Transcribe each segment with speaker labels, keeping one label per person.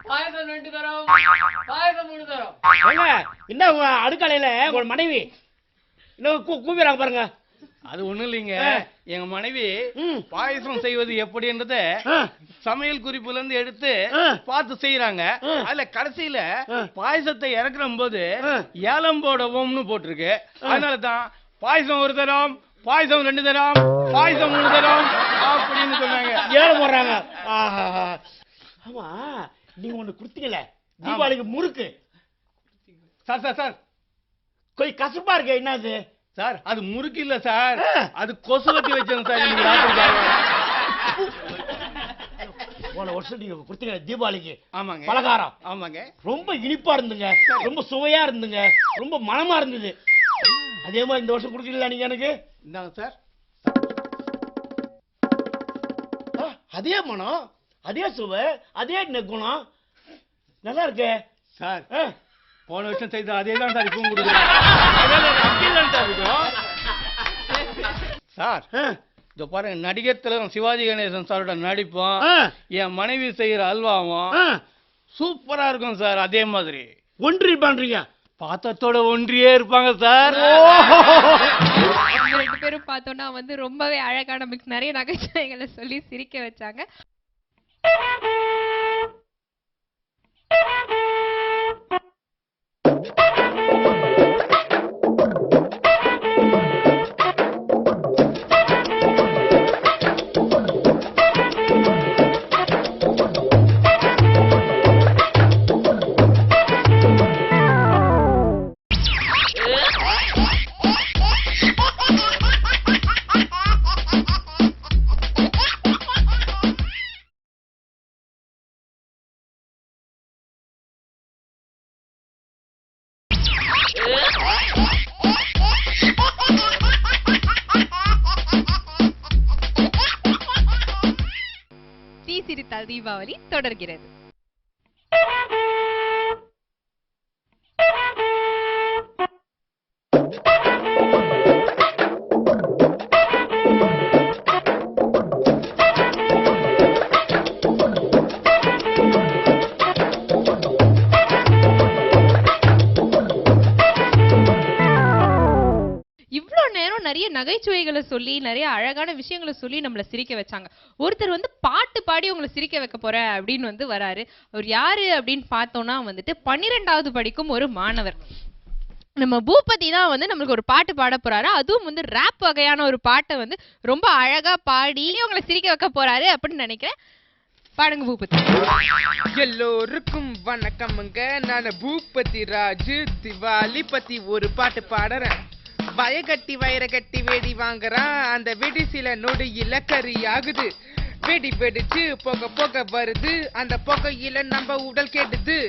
Speaker 1: பாயசம் 2 தரம், பாயசம் 3 தரம்.
Speaker 2: என்ன அடுக்கலையில ஒரு மனைவி இன்னும் கூப்பிடுறாங்க பாருங்க.
Speaker 3: அது ஒண்ணும் இல்லைங்க, எங்க மனைவி பாயசம் செய்வது எப்படின்றத சமையல் குறிப்புல இருந்து எடுத்து பார்த்து செய்யறாங்க. அதுல கடைசியில பாயசத்தை இறக்குற போது ஏலம் போடவும்னு போட்டிருக்கு. அதனாலதான் பாயசம் 1 தரம், பாயசம் 2 தரம், பாயசம் 3 தரம் அப்படின்னு சொன்னாங்க.
Speaker 2: ஏலம் போடுறாங்க. ஆமா, நீங்க ஒண்ணு குடுத்தீங்கல்ல தீபாவளிக்கு முறுக்கு.
Speaker 3: சார் சார் சார்
Speaker 2: கொஞ்சம் கசப்பா இருக்கு. என்னது
Speaker 3: சார்? அது முறுக்கு இல்ல சார், அது கொசுவத்தி வச்சேன் சார்.
Speaker 2: போன வருஷம் நீங்க குடுத்தீங்க தீபாவளிக்கு.
Speaker 3: ஆமாங்க,
Speaker 2: பலகாரம்.
Speaker 3: ஆமாங்க,
Speaker 2: ரொம்ப இனிப்பா இருந்துங்க, ரொம்ப சுவையா இருந்துங்க, ரொம்ப மனமா இருந்தது. அதே மாதிரி இந்த வருஷம் குடுக்கீங்களா நீங்க எனக்கு?
Speaker 3: இந்தாங்க சார்.
Speaker 2: அதே மனம், அதே சுவை, அதே குணம், நல்லா இருக்கு
Speaker 3: சார். போன வருஷம் செய்த அதே தான் சார் இப்பவும் கொடுக்குறேன் சார். இதோ பாருங்க, நடிகர் திலகம் சிவாஜி கணேசன் சாரோட நடிப்பும் என் மனைவி செய்யற அல்வாவும் சூப்பரா இருக்கும் சார். அதே மாதிரி
Speaker 2: ஒன்றி பண்றீங்க,
Speaker 3: பாத்திரத்தோட ஒன்றியே இருப்பாங்க சார்.
Speaker 4: 2 பேரும் பார்த்தோம்னா ரொம்பவே அழகா நமக்கு நிறைய நகைச்சுவைகளை சொல்லி சிரிக்க வச்சாங்க. சிரித்தால் தீபாவளி தொடர்கிறது. நிறைய நகைச்சுவைகளை சொல்லி நிறைய அழகான விஷயங்களை சொல்லி நம்மள சிரிக்க வச்சாங்க. ஒருத்தர் பாட்டு பாடி உங்களை சிரிக்க வைக்க போறேன் அப்படின்னு வராரு. அவர் யாரு அப்படின்னு பார்த்தோம்னா 12வது படிக்கும் ஒரு மாணவர். நம்ம பூபதி தான் நம்மளுக்கு ஒரு பாட்டு பாட போறாரு. அதுவும் ராப் வகையான ஒரு பாட்டை ரொம்ப அழகா பாடி உங்களை சிரிக்க வைக்க போறாரு அப்படின்னு நினைக்கிறேன். பாடுங்க பூபதி.
Speaker 5: எல்லோருக்கும் வணக்கமுங்க, நான் பூபதி ராஜு. திவாலி பத்தி ஒரு பாட்டு பாடுறேன். வயகட்டி வயிற கட்டி வெடி வாங்குறான், அந்த வெடி சில நொடியில கரியாகுது. வெடி வெடிச்சு புகை புகை வருது, அந்த புகையில நம்ம உடல் கெடுது.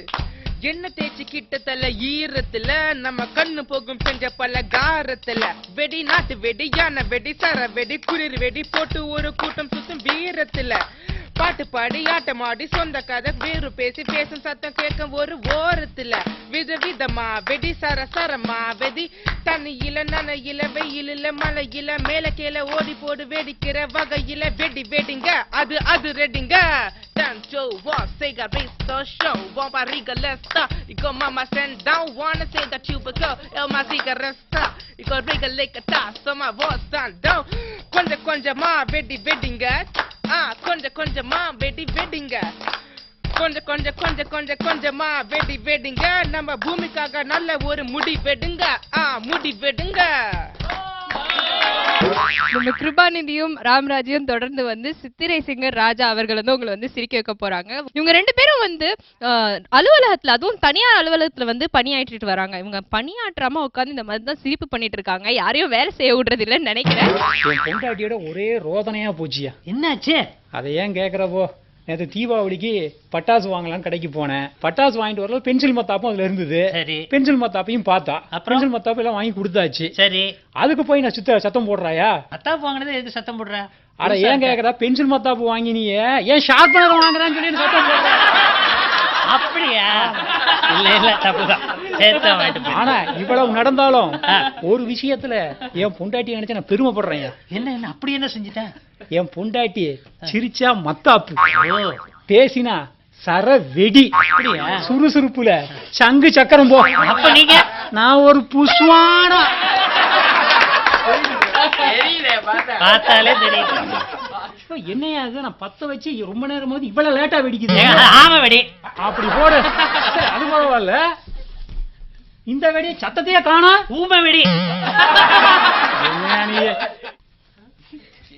Speaker 5: என்ன தேய்ச்சி கிட்டத்தல ஈரத்துல நம்ம கண்ணு போகும் செஞ்ச பல காரத்துல. வெடி நாட்டு வெடி, யானை வெடி, சர வெடி, குளிர் வெடி போட்டு ஒரு கூட்டம் சுத்தும் வீரத்துல. பாட்டு பாடி ஆட்டமாடி சொந்த கதை வேறு பேசி பேசும் சத்தம் கேட்கும் ஒரு ஓரத்துல. விதவிதமா வெடி, சரசரமா வெடி, தண்ணியில நனையில வெயிலில மலையில மேல கீழே ஓடி போடு வெடிக்கிற வகையில வெடி வெடிங்க, அது அது ரெடிங்க. Tanto walk, cigarette store show, one barriga let's start. You go mama stand down, wanna say that you but go, el my cigarette start. You go rigga like a toss, so my voice stand down. Konja konja ma வெடி வெடிங்க, கொஞ்சம் கொஞ்சமா வெடி வெடிங்க, கொஞ்சம் கொஞ்சம் கொஞ்சம் கொஞ்சம் கொஞ்சமா வெடி வெடிங்க. நம்ம பூமிக்காக நல்ல ஒரு முடி வெடுங்க, முடி வெடுங்க.
Speaker 4: நம்ம கிருபாநிதியும் ராம்ராஜையும் தொடர்ந்து சித்திரை சிங்கர் ராஜா அவர்கள் உங்களை சிரிக்க வைக்க போறாங்க. இவங்க 2 பேரும் அலுவலகத்துல, அதுவும் தனியார் அலுவலகத்துல பணியாற்றிட்டு வராங்க. இவங்க பணியாற்றாம உட்காந்து இந்த மாதிரி தான் சிரிப்பு பண்ணிட்டு இருக்காங்க. யாரையும் வேலை செய்ய விடுறது இல்லைன்னு நினைக்கிறேன்.
Speaker 6: பொண்டாட்டியோட ஒரே ரோதனையா போச்சியா.
Speaker 2: என்னாச்சு?
Speaker 6: அதை ஏன் கேக்குறப்போ, நேற்று தீபாவளிக்கு பட்டாசு வாங்கலான்னு கடைக்கு போனேன். பட்டாசு வாங்கிட்டு வரல, பென்சில் மத்தாப்பும் அதுல இருந்தது. பென்சில் மத்தாப்பையும் பார்த்தா, பென்சில் மத்தாப்பு எல்லாம் வாங்கி கொடுத்தாச்சு. சரி, அதுக்கு போய் நான் சத்தம் போடுறாயா? மத்தாப்பு வாங்கினது எதுக்கு சத்தம் போடுற? அட ஏன் கேக்குறா, பென்சில் மத்தாப்பு வாங்கினியே ஏன் ஷார்ப்னர் வாங்குறான்னு சொல்லி சத்தம் போடுற.
Speaker 2: அப்படியா? இல்ல இல்ல, தப்புதான்.
Speaker 6: ஆனா இவ்வளவு நடந்தாலும் ஒரு விஷயத்துல என் பொண்டாட்டி நினைச்சா நான் பெருமைப்படுறேன்.
Speaker 2: என்ன என்ன அப்படி என்ன செஞ்சிட்டேன்?
Speaker 6: என் பொண்டாட்டி சிரிச்சா மத்தாப்பு, பேசினா சர வெடி சுறுசுறுப்புல சங்கு சக்கரம் போ.
Speaker 2: அப்ப நீங்க
Speaker 6: நான் ஒரு புஷ்வானம்.
Speaker 2: பார்த்தாலே தெரியும்.
Speaker 6: என்னையா இது, நான் 10 வச்சு ரொம்ப நேரம் போது இவ்வளவு லேட்டா வெடிக்குது.
Speaker 2: ஆமா வெடி.
Speaker 6: அப்படி போடு. சரி, அது பரவாயில்ல. இந்த வெடி சத்தத்தையே காணா.
Speaker 2: ஊமை வெடி.
Speaker 6: என்னையா நீ?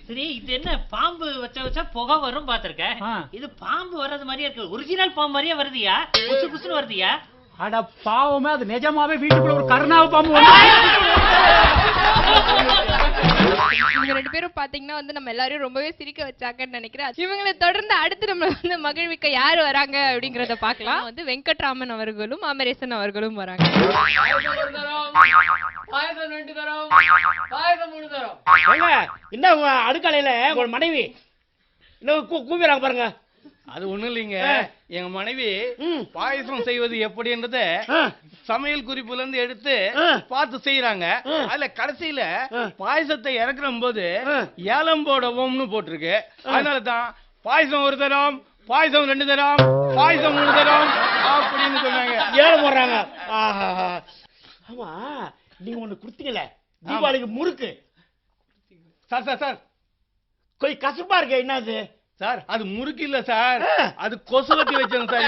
Speaker 2: சரி, இது என்ன பாம்பு வச்சா புகை வரும் பாத்திருக்கேன். இது பாம்பு வர்றது மாதிரியே இருக்கு. ஒரிஜினல் பாம்பு மாதிரியே வருதுயா. குசு குசுன்னு வருதுயா.
Speaker 6: அட பாவமே, அது நிஜமாவே வீட்டுக்குள்ள ஒரு கருணாவு பாம்பு.
Speaker 4: இவங்க 2 பேரும் பாத்தீங்கன்னா வந்து நம்ம எல்லாரையும் ரொம்பவே சிரிக்க வச்சாங்கன்னு நினைக்கிறேன். இவங்களை தொடர்ந்து அடுத்து நம்ம வந்து மகிழ்விக்க யாரு வராங்க அப்படிங்கறத பாக்கலாம். வந்து வெங்கட்ராமன் அவர்களும் அமரேசன் அவர்களும் வராங்க.
Speaker 1: பாயசம் 1 தரம், பாயசம் 2 தரம், பாயசம் 3 தரம்.
Speaker 2: இந்த அடுக்கலையில ஒரு மனைவி இன்னும் கூப்பிடுறாங்க பாருங்க.
Speaker 3: அது ஒண்ணும் இல்லைங்க, எங்க மனைவி பாயசம் செய்வது எப்படின்றத சமையல் குறிப்புல இருந்து எடுத்து பார்த்து செய்யறாங்க. அதுல கடைசியில பாயசத்தை இறக்குற போது ஏலம் போடவும்னு போட்டிருக்கு. அதனாலதான் பாயசம் 1 தரம், பாயசம் 2 தரம், பாயசம் 3 தரம் அப்படின்னு சொன்னாங்க.
Speaker 2: ஏலம் போடுறாங்க. ஆமா, நீங்க ஒண்ணு குடுத்தீங்கல்ல தீபாவளிக்கு முறுக்கு.
Speaker 3: சார் சார் சார்,
Speaker 2: கொஞ்சம் கசப்பா இருக்கு. என்னது
Speaker 3: சார்? அது முறுக்கு இல்ல சார், அது கொசுவத்தி வச்சேன் சார்.